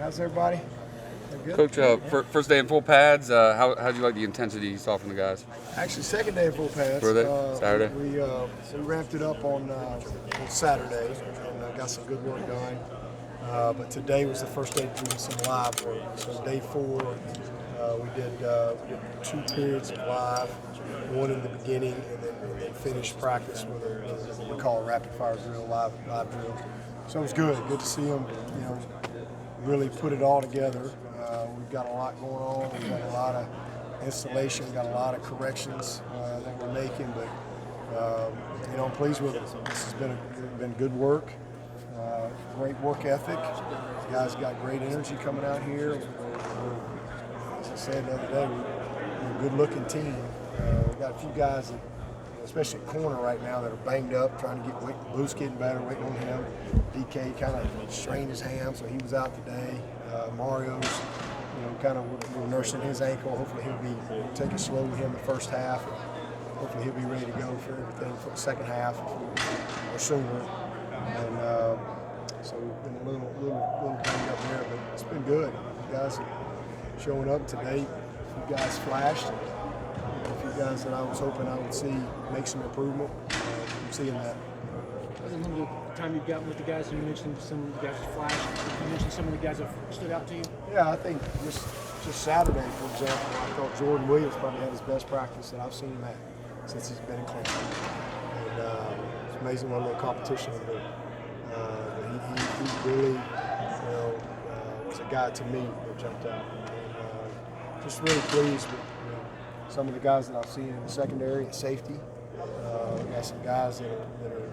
How's everybody? Good? Coach, first day in full pads. How'd you like the intensity you saw from the guys? Actually, second day in full pads. Were they? Saturday? We ramped it up on Saturday and got some good work done. But today was the first day doing some live work. So day 4, we did 2 periods of live, one in the beginning, and then finished practice with what we call a rapid fire drill, live drill. So it was good to see them, really put it all together. We've got a lot going on. We've got a lot of installation. We've got a lot of corrections that we're making. But I'm pleased with it. This has been good work. Great work ethic. The guys got great energy coming out here. As I said the other day, we're a good-looking team. We've got a few guys that, especially at corner right now, that are banged up, trying to get Booth's getting better, waiting on him. DK kind of strained his ham, so he was out today. Mario's, we're nursing his ankle. Hopefully we'll take it slow with him the first half. Hopefully he'll be ready to go for everything for the second half or sooner. And so we've been a little banged up there, but it's been good. You guys are showing up today. You guys flashed. A few guys that I was hoping I would see make some improvement. I'm seeing that. In the time you've gotten with the guys, you mentioned some of the guys flashed. You mentioned some of the guys that stood out to you. Yeah, I think just Saturday, for example, I thought Jordan Williams probably had his best practice that I've seen him at since he's been in Clemson. And it's amazing what a little competition he did. He really, was a guy to me that jumped out. And just really pleased with some of the guys that I've seen in the secondary and safety. We got some guys that are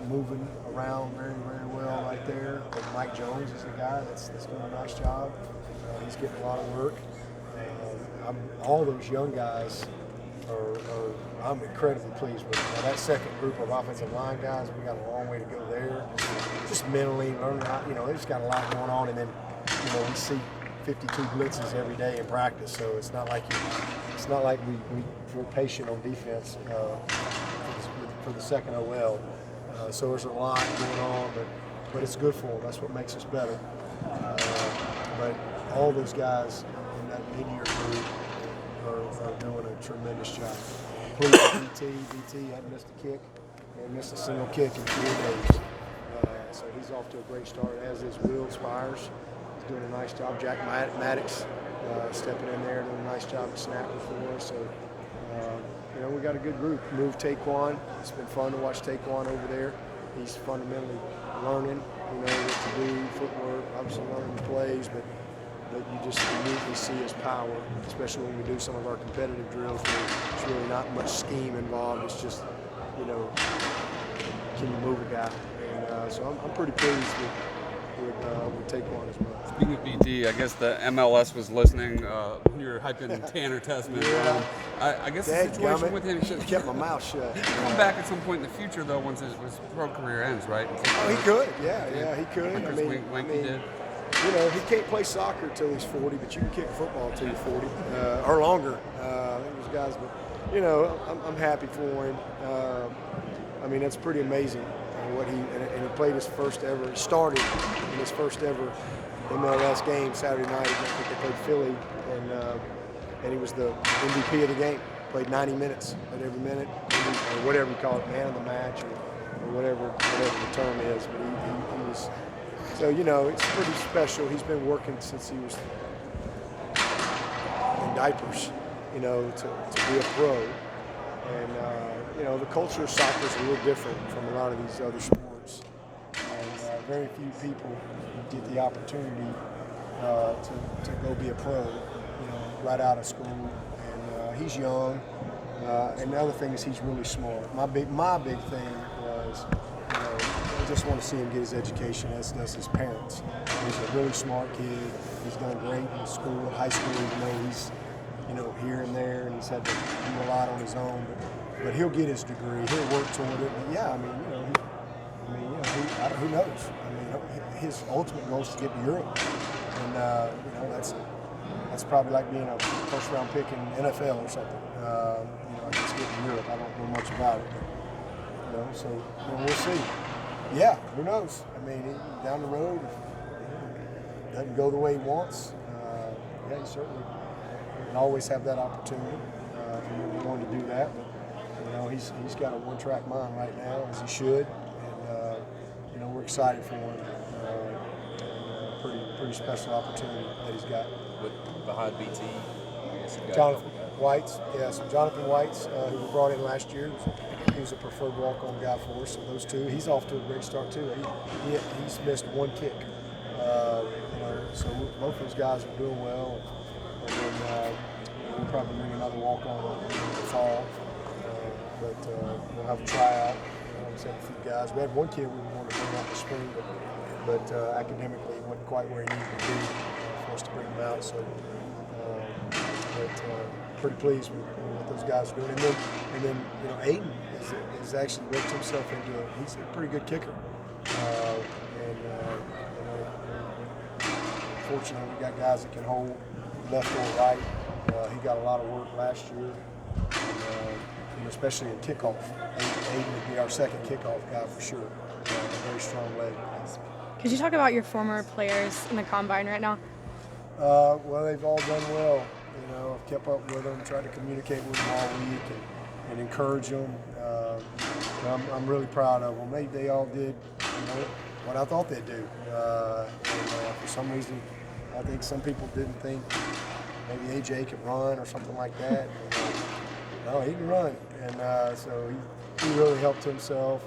moving around very, very well right there. But Mike Jones is the guy that's doing a nice job. He's getting a lot of work. All those young guys I'm incredibly pleased with. Now, that second group of offensive line guys, we got a long way to go there. Just mentally learning how, they just got a lot going on. And then, we see 52 blitzes every day in practice, so it's not like we're patient on defense for the second OL. So there's a lot going on, but it's good for them. That's what makes us better. But all those guys in that mid-year group are doing a tremendous job. Please, BT hadn't missed a kick. He hadn't missed a single kick in 4 days. So he's off to a great start, as is Will Spires. He's doing a nice job. Jack Maddox stepping in there, doing a nice job at snapper for us. So, we got a good group. Moved Taquan. It's been fun to watch Taquan over there. He's fundamentally learning, what to do, footwork, obviously learning the plays, but you just immediately see his power, especially when we do some of our competitive drills where there's really not much scheme involved. It's just, can you move a guy? And so I'm pretty pleased with Taquan as well. Speaking of BT, I guess the MLS was listening. You're hyping Tanner Tessman. Yeah. I guess the situation with him should have kept my mouth shut. Come back at some point in the future, though, once his pro career ends, right? Oh, he could. Yeah, he could. Winky did. He can't play soccer until he's 40, but you can kick football until you're 40 or longer. I think there's guys, but I'm happy for him. That's pretty amazing what he played his first ever. He started in his first ever MLS game Saturday night. I think they played Philly, and he was the MVP of the game. Played 90 minutes, at every minute, or whatever you call it, man of the match, or whatever the term is. But he was. So, it's pretty special. He's been working since he was in diapers, to be a pro. And, the culture of soccer is a little different from a lot of these other sports. And very few people get the opportunity to go be a pro, right out of school. And he's young. And the other thing is he's really smart. My big thing was, I just want to see him get his education, as does his parents. He's a really smart kid. He's done great in school, high school, even though he's, here and there, and he's had to do a lot on his own. But he'll get his degree. He'll work toward it. But yeah, who knows? His ultimate goal is to get to Europe, and that's probably like being a first-round pick in NFL or something. Just get to Europe. I don't know much about it, but so we'll see. Yeah, who knows? Down the road, doesn't go the way he wants, yeah, he certainly can always have that opportunity if he wanted to do that. But you know, he's got a one-track mind right now, as he should, and you know, we're excited for him. Pretty special opportunity that he's got. Behind BT, I guess you got Jonathan Whites, yeah. So Jonathan Whites, who we brought in last year, he was a preferred walk-on guy for us. So those two, he's off to a great start too. He's missed one kick. You know, so both those guys are doing well. And then we'll probably bring another walk-on in the fall. But we'll have a tryout. Like I said, a few guys. We had one kid we wanted to bring out in the spring, but academically he wasn't quite where he needed to be for us to bring him out. So, pretty pleased with what those guys are doing. And then you know, Aiden is actually worked himself into he's a pretty good kicker. You know, fortunately we got guys that can hold left or right. He got a lot of work last year, and especially in kickoff. Aiden would be our second kickoff guy for sure. A very strong leg. Could you talk about your former players in the combine right now? Well, they've all done well. You know, I've kept up with them, tried to communicate with them all week and encourage them. I'm really proud of them. They all did, you know, what I thought they'd do. For some reason, I think some people didn't think maybe AJ could run or something like that. No, he can run, and so he really helped himself.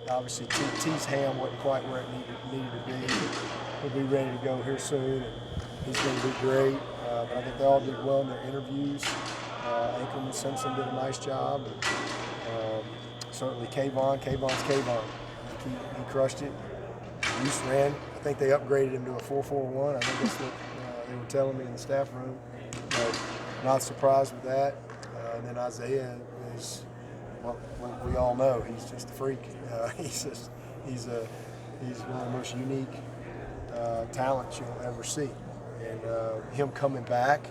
Obviously, T's ham wasn't quite where it needed to be. He'll be ready to go here soon, and he's going to be great. But I think they all did well in their interviews. Anchorman Simpson did a nice job. And, certainly Kayvon's Kayvon. He crushed it. Reese ran. I think they upgraded him to a 4.41. I think that's what they were telling me in the staff room. But not surprised with that. And then Isaiah is what we all know. He's just a freak. He's one of the most unique talents you'll ever see. And him coming back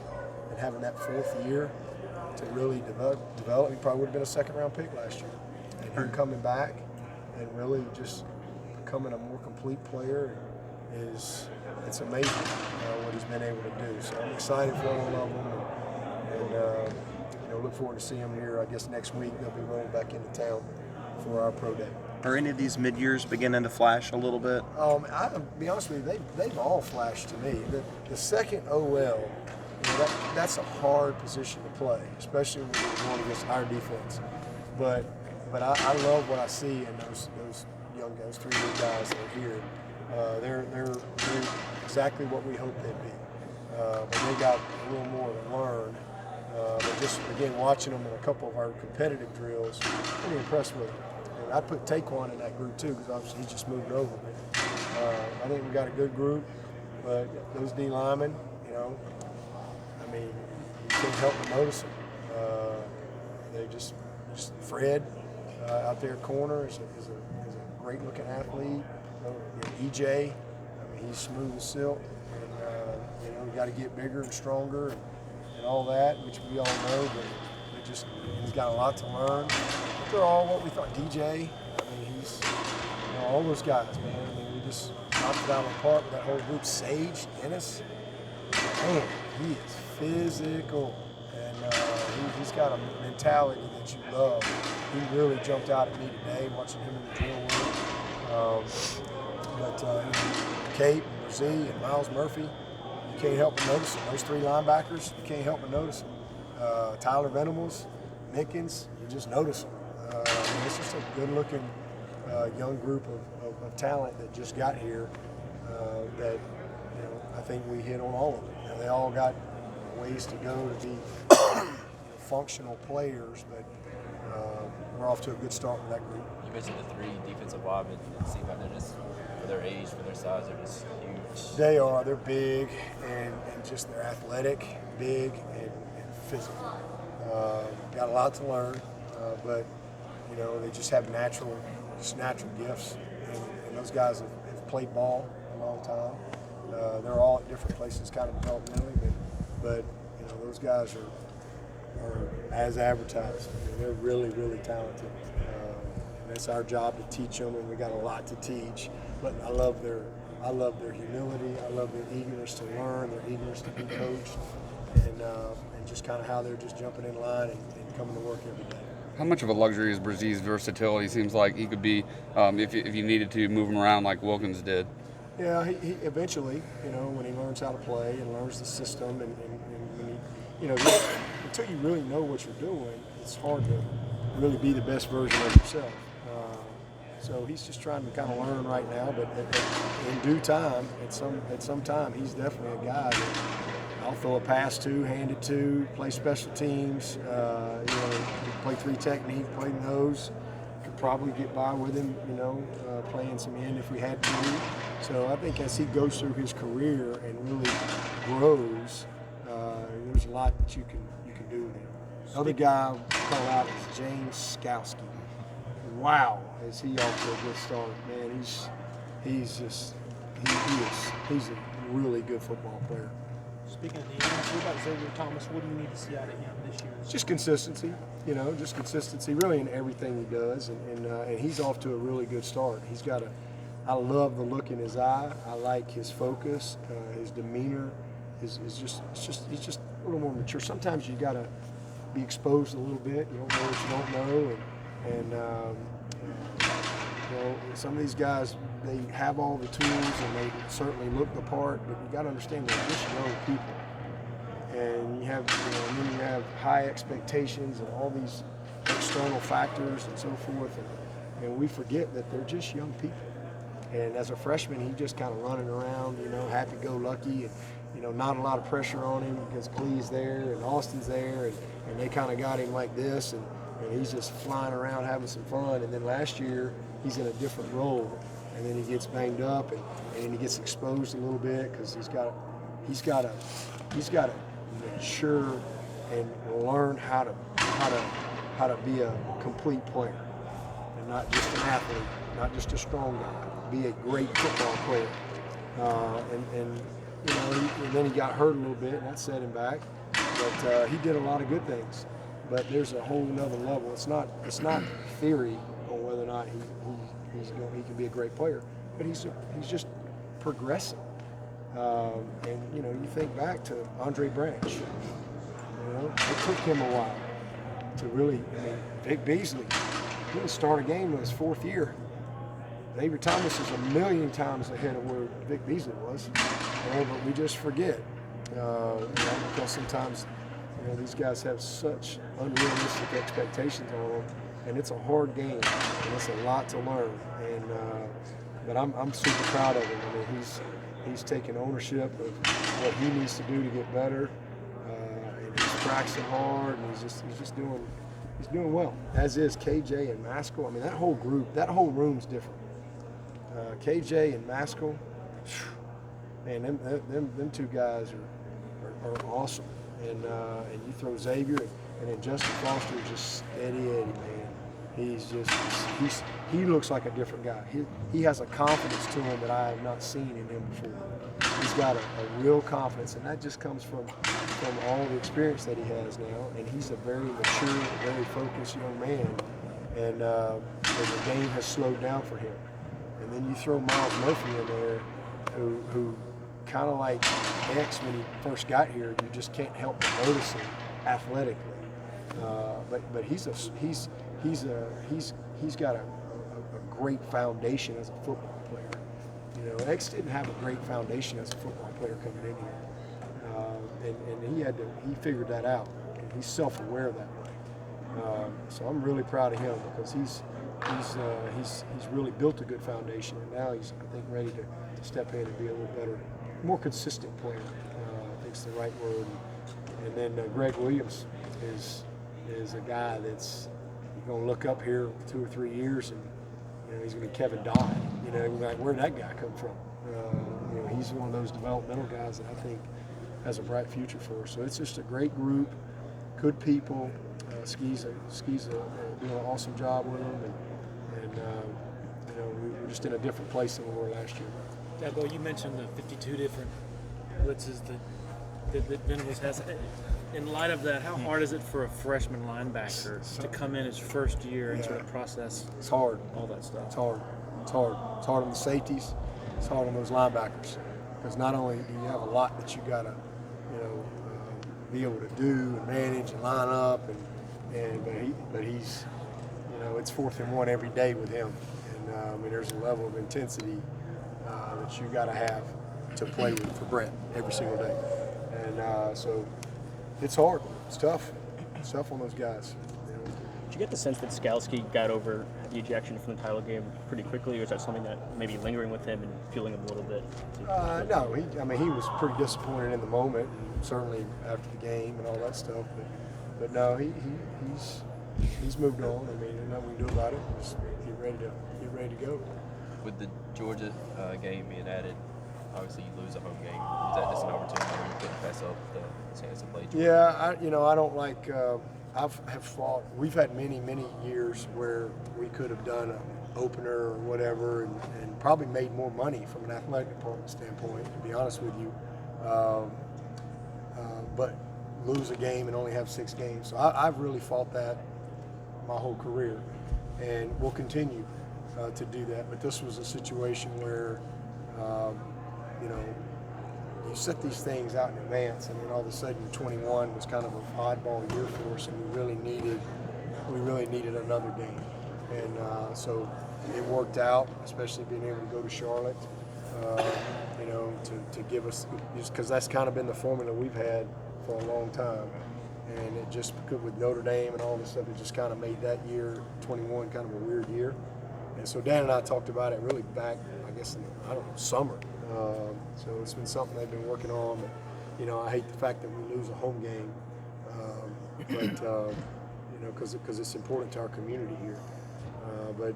and having that fourth year to really develop, he probably would have been a second-round pick last year. And him coming back and really just becoming a more complete player it's amazing what he's been able to do. So I'm excited for all of them, and you know, look forward to seeing them here. I guess next week they'll be rolling back into town for our pro day. Are any of these mid-years beginning to flash a little bit? I'll be honest with you, they've all flashed to me. The second OL, you know, that's a hard position to play, especially when you're going against higher defense. But I love what I see in those those 3-year guys that are here. They're exactly what we hoped they'd be. But they got a little more to learn. But just again, watching them in a couple of our competitive drills, pretty impressed with them. I'd put Taquan in that group too, because obviously he just moved over. I think we got a good group, but those D linemen, you know, I mean, you can't help but notice them. They just Fred out there corner is a great looking athlete. You know, EJ, I mean, he's smooth as silk, and you know, we got to get bigger and stronger and all that, which we all know, but he's got a lot to learn. They're all what we thought. DJ, I mean, he's, you know, all those guys, man. I mean, we just knocked it out of the park with that whole group. Sage, Dennis, man, he is physical, and he's got a mentality that you love. He really jumped out at me today watching him in the drill room. Kate, and Brzee, and Miles Murphy, you can't help but notice them. Those 3 linebackers, you can't help but notice them. Tyler Venables, Mickens, you just notice them. It's just a good-looking young group of talent that just got here. That, you know, I think we hit on all of them. You know, they all got ways to go to be functional players, but we're off to a good start with that group. You mentioned the 3 defensive linemen. It seems like they're just, for their age, for their size, they're just huge. They are. They're big and just they're athletic, big and physical. Got a lot to learn, but you know, they just have natural gifts, and those guys have played ball a long time. They're all at different places, kind of developmentally, but you know, those guys are as advertised. I mean, they're really, really talented. And it's our job to teach them, and we got a lot to teach. But I love their I love their humility. I love their eagerness to learn, their eagerness to be coached, and just kind of how they're just jumping in line and coming to work every day. How much of a luxury is Brzez's versatility? Seems like he could be, if you needed to, move him around like Wilkins did. Yeah, he eventually, when he learns how to play and learns the system, and when he, until you really know what you're doing, it's hard to really be the best version of yourself. So he's just trying to kind of learn right now, but in due time, at some time, he's definitely a guy that I'll throw a pass to, hand it to, play special teams, play 3 technique, play nose. Could probably get by with him, playing some end if we had to. So I think as he goes through his career and really grows, there's a lot that you can do with him. Other guy I'll call out is James Skowski. Wow, is he off to a good start, man? He's a really good football player. Speaking of the ends, what about Xavier Thomas? What do you need to see out of him this year? Just consistency, just consistency really in everything he does, and he's off to a really good start. I love the look in his eye. I like his focus, his demeanor. He's just a little more mature. Sometimes you got to be exposed a little bit. You don't know what you don't know, and some of these guys, they have all the tools and they certainly look the part, but you got to understand they're just young people, and you have high expectations and all these external factors and so forth, and we forget that they're just young people. And as a freshman, he just kind of running around, happy-go-lucky, and not a lot of pressure on him because Clee's there and Austin's there, and they kind of got him like this, and he's just flying around having some fun. And then last year, he's in a different role, and then he gets banged up, and then he gets exposed a little bit because he's got to mature and learn how to be a complete player, and not just an athlete, not just a strong guy. Be a great football player, and then he got hurt a little bit, and that set him back. But he did a lot of good things. But there's a whole nother level. It's not theory on whether or not he can be a great player, but he's just progressing. And you think back to Andre Branch. It took him a while to really. Vic Beasley didn't start a game in his 4th year. Xavier Thomas is a million times ahead of where Vic Beasley was, but we just forget because sometimes these guys have such unrealistic expectations on them, and it's a hard game, and it's a lot to learn. And but I'm super proud of him. He's taking ownership of what he needs to do to get better, and he's practicing hard, and he's doing well. As is KJ and Maskell. That whole group, that whole room's different. KJ and Maskell, man, them 2 guys are awesome. And you throw Xavier, and then Justin Foster is just steady Eddie, man. He looks like a different guy. He has a confidence to him that I have not seen in him before. He's got a real confidence, and that just comes from all the experience that he has now. And he's a very mature, very focused young man, and the game has slowed down for him. And then you throw Miles Murphy in there, who kind of like X when he first got here, you just can't help but notice him athletically. But he's got a great foundation as a football player. X didn't have a great foundation as a football player coming in here, and he figured that out, and he's self-aware that way. So I'm really proud of him because he's really built a good foundation, and now he's, I think, ready to step in and be a little better, more consistent player. I think it's the right word. And then Greg Williams is a guy that's going to look up here 2 or 3 years, and he's going to be Kevin Dodd. Like, where'd that guy come from? He's one of those developmental guys that I think has a bright future for us. So it's just a great group, good people. Ski's doing an awesome job with them, and we're just in a different place than we were last year. Dabo, you mentioned the 52 different blitzes that Venables has. In light of that, how hard is it for a freshman linebacker to come in his first year and sort of process It's hard. all that stuff? It's hard. It's hard. It's hard on the safeties. It's hard on those linebackers because not only do you have a lot that you got to, be able to do and manage and line up, but he's, it's 4th and 1 every day with him, and there's a level of intensity that you got to have to play with for Brent every single day, and so it's hard, it's tough on those guys. Did you get the sense that Skalski got over the ejection from the title game pretty quickly, or is that something that may be lingering with him and fueling him a little bit? No, he was pretty disappointed in the moment, and certainly after the game and all that stuff. But no, he's moved on. I mean, there's nothing we can do about it. Just get ready to go. With the Georgia game being added, obviously you lose a home game. Is that just an opportunity where you couldn't pass up the chance to play Georgia? Yeah, I don't like. Have fought. We've had many years where we could have done an opener or whatever, and probably made more money from an athletic department standpoint, to be honest with you. But lose a game and only have 6 games. So I've really fought that my whole career, and we'll continue to do that. But this was a situation where, you set these things out in advance, and then all of a sudden 21 was kind of an oddball year for us, and we really needed another game, and so it worked out, especially being able to go to Charlotte, to give us, just because that's kind of been the formula we've had for a long time, and it just with Notre Dame and all this stuff, it just kind of made that year 21 kind of a weird year, and so Dan and I talked about it really back, I guess, in summer. So it's been something they've been working on. But, I hate the fact that we lose a home game, because it's important to our community here. But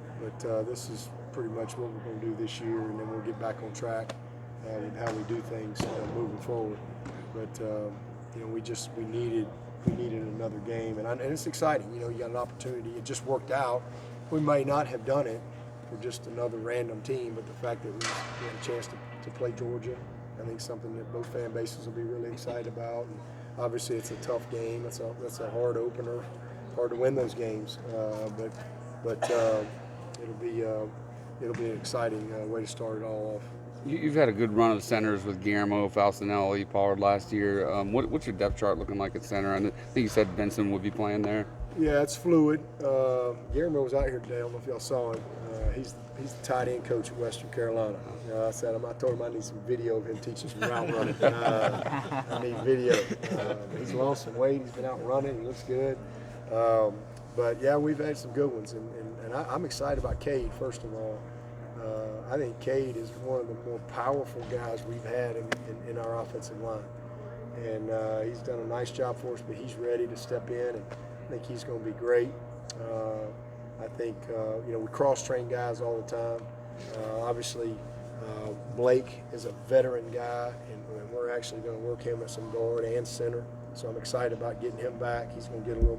this is pretty much what we're going to do this year, and then we'll get back on track with how we do things moving forward. But we needed another game, and it's exciting. You got an opportunity. It just worked out. We may not have done it for just another random team, but the fact that we had a chance to play Georgia, I think something that both fan bases will be really excited about. And obviously, it's a tough game. That's a hard opener, hard to win those games. But it'll be an exciting way to start it all off. You've had a good run of centers with Guillermo, Falcinelli, Pollard last year. What's your depth chart looking like at center? I think you said Benson would be playing there. Yeah, it's fluid. Guillermo was out here today. I don't know if y'all saw him. He's the tight end coach at Western Carolina. I told him I need some video of him teaching some route running. I need video. He's lost some weight. He's been out running. He looks good. But yeah, we've had some good ones, and I'm excited about Cade. First of all, I think Cade is one of the more powerful guys we've had in our offensive line, and he's done a nice job for us. But he's ready to step in, and I think he's going to be great. I think we cross-train guys all the time. Obviously, Blake is a veteran guy, and we're actually going to work him at some guard and center. So I'm excited about getting him back. He's going to get a little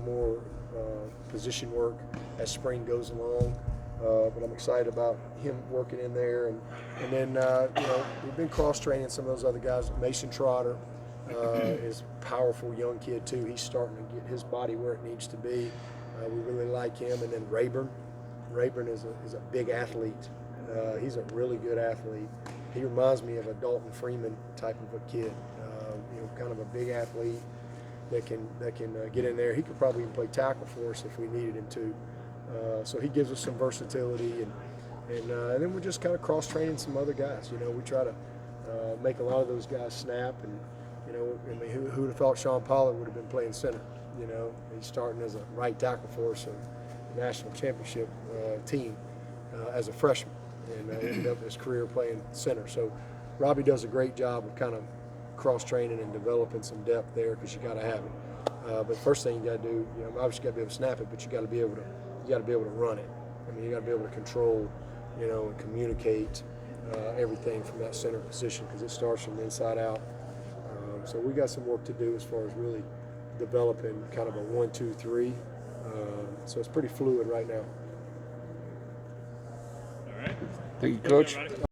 more position work as spring goes along. But I'm excited about him working in there, and then we've been cross-training some of those other guys. Mason Trotter is a powerful young kid too. He's starting to get his body where it needs to be. We really like him. And then Rayburn is a big athlete. He's a really good athlete. He reminds me of a Dalton Freeman type of a kid. Kind of a big athlete that can get in there. He could probably even play tackle for us if we needed him to. So he gives us some versatility, and then we're just kind of cross-training some other guys. We try to make a lot of those guys snap, and who would have thought Sean Pollard would have been playing center? He's starting as a right tackle for us in the national championship team as a freshman, and ended up his career playing center. So Robbie does a great job of kind of cross-training and developing some depth there, because you got to have it. But first thing you got to do, obviously you got to be able to snap it, but you got to be able to run it. I mean, you got to be able to control, and communicate everything from that center position, because it starts from the inside out. So we got some work to do as far as really developing kind of a 1-2-3. So it's pretty fluid right now. All right. Thank you, Coach.